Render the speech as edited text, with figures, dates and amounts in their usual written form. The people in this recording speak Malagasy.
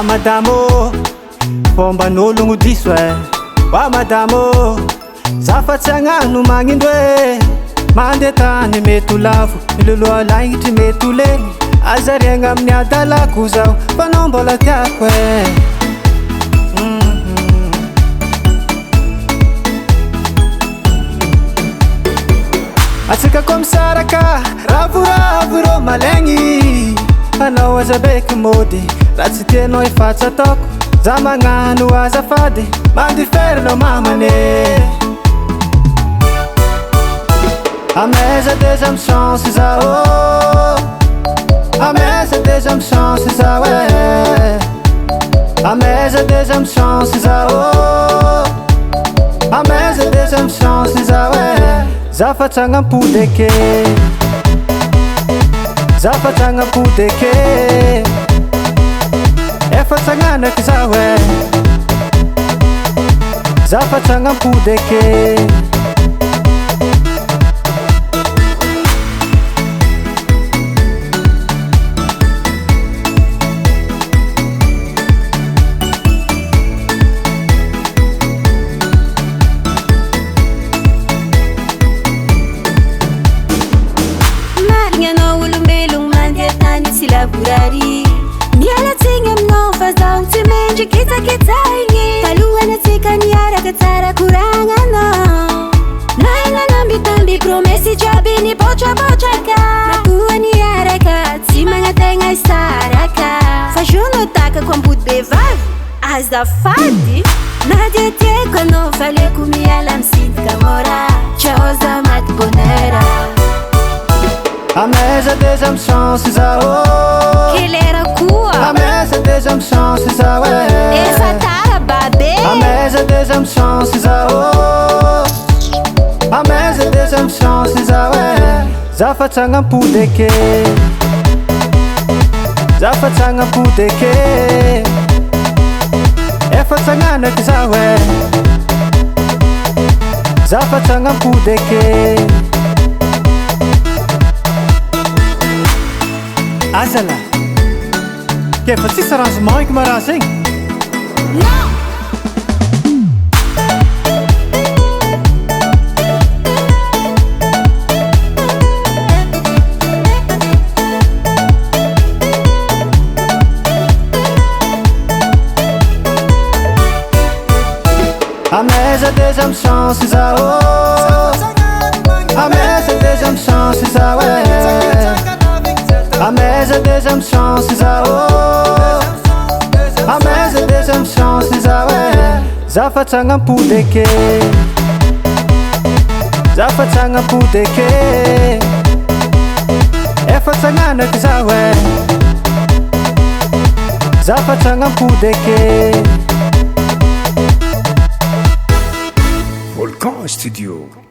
Wa madamo Pomban'ologno diso Wa madamo Zafa tsy agnano magnindro Mandeha tany mety ho lavo Miloloha lagnitry mety ho legny Azariagna amin'ny adalako zao Fanao mbola tiako Atsika komisaraka Ravoravo rô malegny Anao aza beky mody Raha tsy tianao efa tsy ataoko Za magnano azafady Mandiferinao mamane Ameza déjà me chance za Ameza déjà me chance za Ameza déjà me chance za Ameza déjà me chance za Zafa tsagnam-pody ake Zafa tsagnam-pody ake Efa tsagnanaky za Zafa tsagnam-pody ake Nialatsiny aminao fa zaho tsy mendry kitsakitsaigny Taloha tsika niaraka tsara koragnanao Nainanambitamby promesy jiaby nibotrabotraka Nakoa niaraka tsy magnategna isaraka Fa jono takako ambody bevavy azafady Na dia tiako anao faleko miala misidika mora Ciao za maty bonheur Ameza déjà me chance za Kelera koa Ameza déjà me chance za Efa tara babe Ameza déjà me chance za Ameza déjà me chance za Zafa tsagnam-pody ake Zafa tsagnam-pody ake Efa tsagnanaky za Zafa tsagnam-pody ake Azala Ke fa tsisy arrangement eky ma raha zegny Non Ameza déjà me chance za Ameza déjà me chance za Ameza déjà me chance za Ameza déjà me chance za Zafa tsagnam-pody ake Zafa tsagnam-pody ake Efa tsagnanaky za Zafa tsagnam-pody ake Volcan Studio.